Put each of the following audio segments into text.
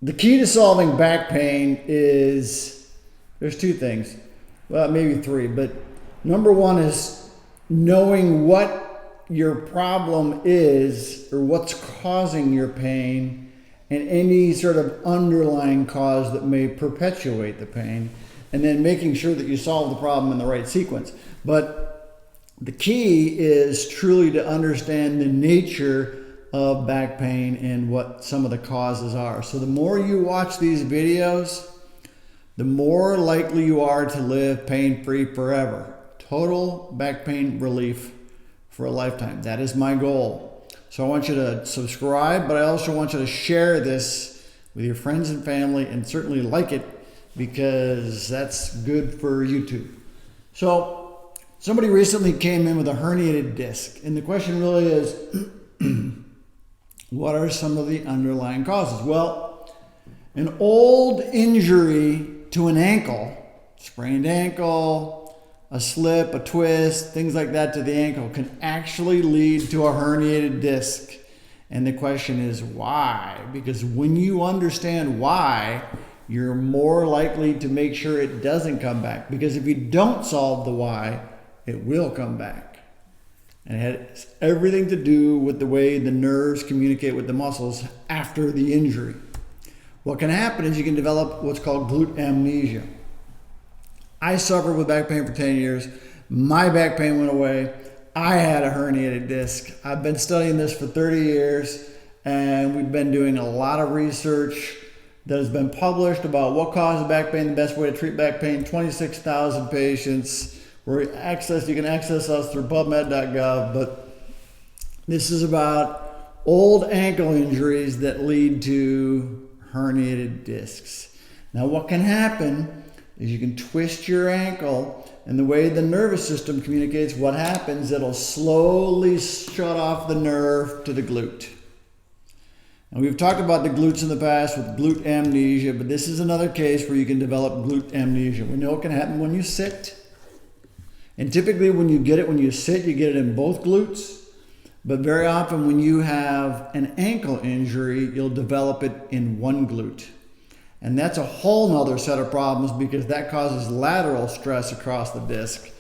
The key to solving back pain is, there's two things, well, maybe three, but number one is knowing what your problem is or what's causing your pain and any sort of underlying cause that may perpetuate the pain, and then making sure that you solve the problem in the right sequence. But the key is truly to understand the nature of back pain and what some of the causes are. So the more you watch these videos, the more likely you are to live pain-free forever. Total back pain relief for a lifetime. That is my goal. So I want you to subscribe, but I also want you to share this with your friends and family, and certainly like it, because that's good for YouTube. So somebody recently came in with a herniated disc, and the question really is, what are some of the underlying causes? Well, an old injury to an ankle, sprained ankle, a slip, a twist, things like that to the ankle can actually lead to a herniated disc. And the question is why? Because when you understand why, you're more likely to make sure it doesn't come back. Because if you don't solve the why, it will come back. And it has everything to do with the way the nerves communicate with the muscles after the injury. What can happen is you can develop what's called glute amnesia. I suffered with back pain for 10 years. My back pain went away. I had a herniated disc. I've been studying this for 30 years, and we've been doing a lot of research that has been published about what causes back pain, the best way to treat back pain, 26,000 patients. You can access us through PubMed.gov, but this is about old ankle injuries that lead to herniated discs. Now what can happen is you can twist your ankle, and the way the nervous system communicates, what happens, it'll slowly shut off the nerve to the glute. And we've talked about the glutes in the past with glute amnesia, but this is another case where you can develop glute amnesia. We know it can happen when you sit. And typically when you get it when you sit, you get it in both glutes. But very often when you have an ankle injury, you'll develop it in one glute. And that's a whole nother set of problems, because that causes lateral stress across the disc.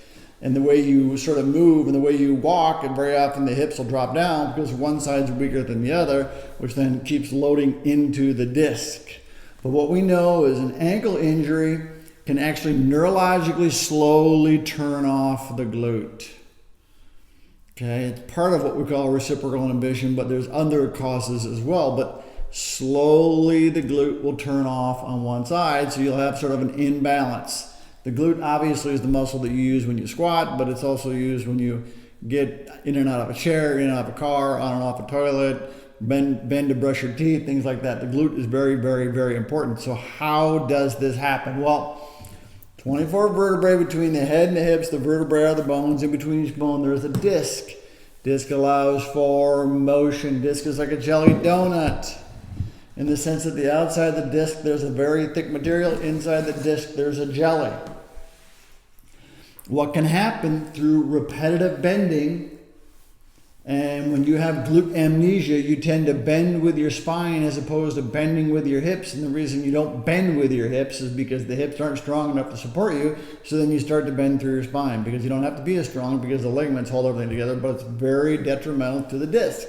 And the way you sort of move and the way you walk, and very often the hips will drop down because one side's weaker than the other, which then keeps loading into the disc. But what we know is an ankle injury can actually neurologically slowly turn off the glute. Okay, it's part of what we call reciprocal inhibition, but there's other causes as well. But slowly the glute will turn off on one side, so you'll have sort of an imbalance. The glute obviously is the muscle that you use when you squat, but it's also used when you get in and out of a chair, in and out of a car, on and off a toilet, bend to brush your teeth, things like that. The glute is very, very, very important. So how does this happen? Well, 24 vertebrae between the head and the hips. The vertebrae are the bones. In between each bone, there's a disc. Disc allows for motion. Disc is like a jelly donut, in the sense that the outside of the disc, there's a very thick material. Inside the disc, there's a jelly. What can happen through repetitive bending, and when you have glute amnesia, you tend to bend with your spine as opposed to bending with your hips. And the reason you don't bend with your hips is because the hips aren't strong enough to support you. So then you start to bend through your spine, because you don't have to be as strong, because the ligaments hold everything together, but it's very detrimental to the disc.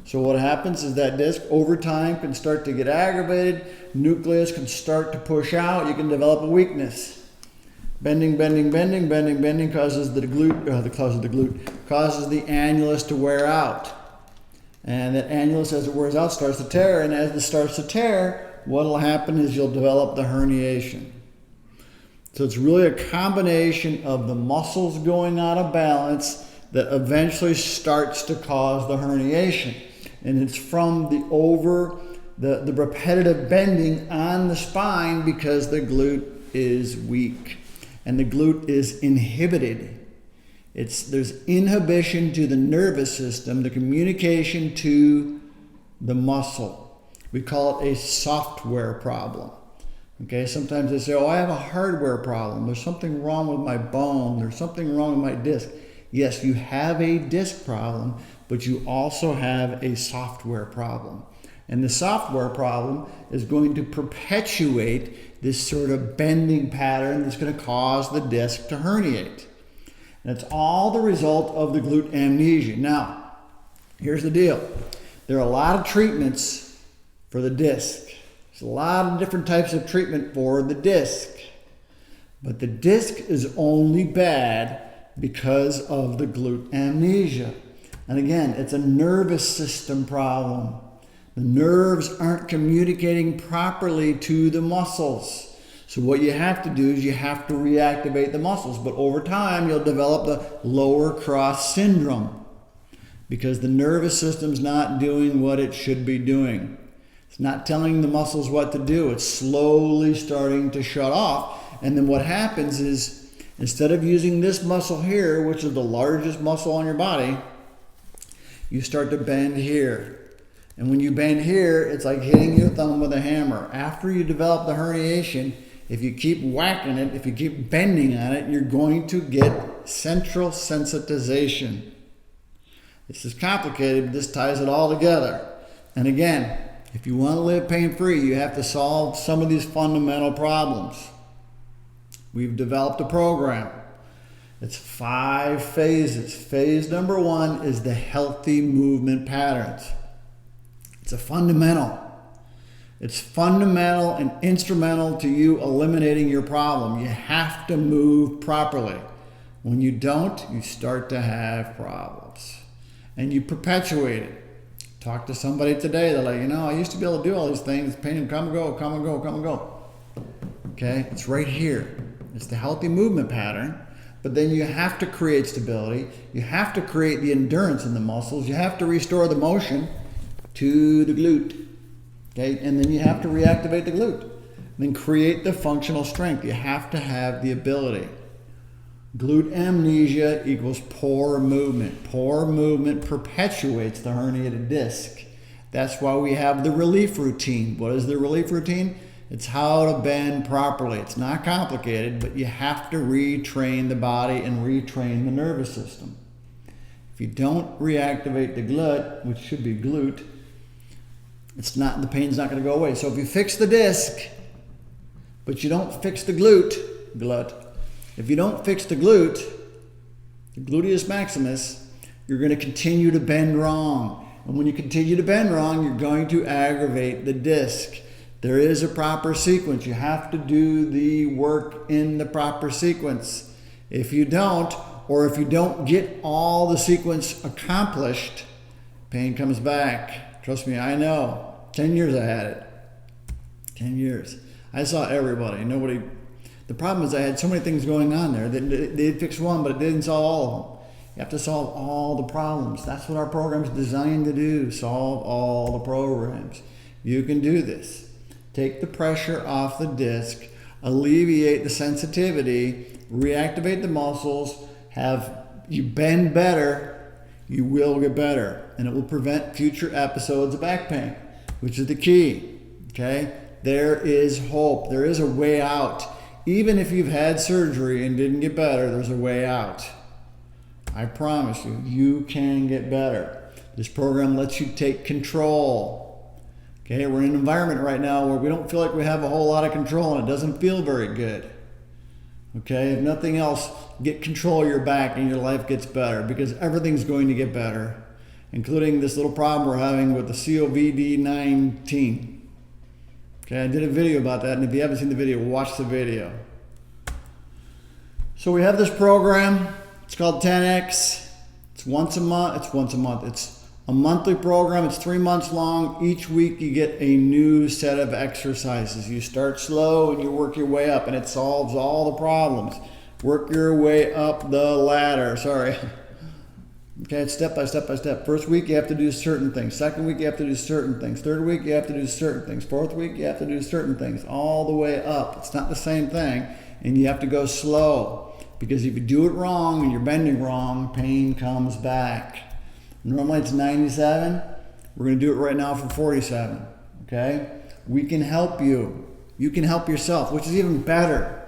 So what happens is that disc over time can start to get aggravated. Nucleus can start to push out. You can develop a weakness. Bending causes the annulus to wear out. And that annulus, as it wears out, starts to tear. And as it starts to tear, what will happen is you'll develop the herniation. So it's really a combination of the muscles going out of balance that eventually starts to cause the herniation. And it's from the repetitive bending on the spine, because the glute is weak. And the glute is inhibited. There's inhibition to the nervous system, the communication to the muscle. We call it a software problem. Okay, sometimes they say, oh, I have a hardware problem. There's something wrong with my bone. There's something wrong with my disc. Yes, you have a disc problem, but you also have a software problem. And the software problem is going to perpetuate this sort of bending pattern that's going to cause the disc to herniate. And it's all the result of the glute amnesia. Now, here's the deal. There are a lot of treatments for the disc. There's a lot of different types of treatment for the disc. But the disc is only bad because of the glute amnesia. And again, it's a nervous system problem. The nerves aren't communicating properly to the muscles. So what you have to do is you have to reactivate the muscles. But over time, you'll develop the lower cross syndrome because the nervous system's not doing what it should be doing. It's not telling the muscles what to do. It's slowly starting to shut off. And then what happens is, instead of using this muscle here, which is the largest muscle on your body, you start to bend here. And when you bend here, it's like hitting your thumb with a hammer. After you develop the herniation, if you keep whacking it, if you keep bending on it, you're going to get central sensitization. This is complicated, but this ties it all together. And again, if you want to live pain-free, you have to solve some of these fundamental problems. We've developed a program. It's 5 phases. Phase number 1 is the healthy movement patterns. It's a fundamental. It's fundamental and instrumental to you eliminating your problem. You have to move properly. When you don't, you start to have problems. And you perpetuate it. Talk to somebody today, they're like, I used to be able to do all these things. Pain come and go, come and go, come and go. Okay, it's right here. It's the healthy movement pattern. But then you have to create stability. You have to create the endurance in the muscles. You have to restore the motion to the glute. Okay, and then you have to reactivate the glute. Then create the functional strength. You have to have the ability. Glute amnesia equals poor movement. Poor movement perpetuates the herniated disc. That's why we have the relief routine. What is the relief routine? It's how to bend properly. It's not complicated, but you have to retrain the body and retrain the nervous system. If you don't reactivate the glute, which should be glute, the pain's not going to go away. So if you fix the disc, but you don't fix the glute, if you don't fix the glute, the gluteus maximus, you're going to continue to bend wrong. And when you continue to bend wrong, you're going to aggravate the disc. There is a proper sequence. You have to do the work in the proper sequence. If you don't, or if you don't get all the sequence accomplished, pain comes back. Trust me, I know. 10 years I had it. 10 years. I saw everybody. Nobody. The problem is I had so many things going on there. They fixed one, but it didn't solve all of them. You have to solve all the problems. That's what our program's designed to do. Solve all the programs. You can do this. Take the pressure off the disc, alleviate the sensitivity, reactivate the muscles, have you bend better, you will get better. And it will prevent future episodes of back pain, which is the key. Okay? There is hope. There is a way out. Even if you've had surgery and didn't get better, there's a way out. I promise you, you can get better. This program lets you take control. Okay, we're in an environment right now where we don't feel like we have a whole lot of control and it doesn't feel very good. Okay, if nothing else, get control of your back and your life gets better because everything's going to get better, including this little problem we're having with the COVID-19. Okay, I did a video about that, and if you haven't seen the video, watch the video. So we have this program. It's called 10X. It's once a month. It's a monthly program. It's 3 months long. Each week you get a new set of exercises. You start slow and you work your way up, and it solves all the problems. Work your way up the ladder. Sorry. Okay, it's step by step by step. First week you have to do certain things. Second week you have to do certain things. Third week you have to do certain things. Fourth week you have to do certain things. All the way up. It's not the same thing, and you have to go slow because if you do it wrong and you're bending wrong, pain comes back. Normally it's 97. We're going to do it right now for 47. Okay? We can help you. You can help yourself, which is even better.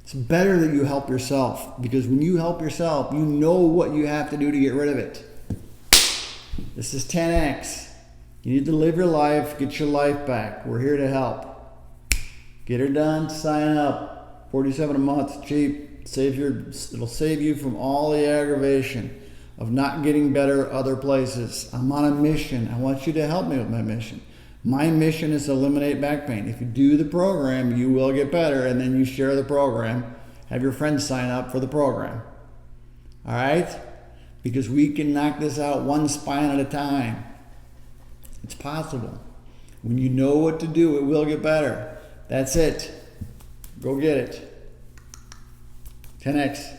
It's better that you help yourself because when you help yourself, you know what you have to do to get rid of it. This is 10X. You need to live your life, get your life back. We're here to help. Get her done, sign up. $47 a month, cheap. It'll save you from all the aggravation of not getting better other places. I'm on a mission. I want you to help me with my mission. My mission is to eliminate back pain. If you do the program, you will get better, and then you share the program. Have your friends sign up for the program. All right? Because we can knock this out one spine at a time. It's possible. When you know what to do, it will get better. That's it. Go get it. 10x.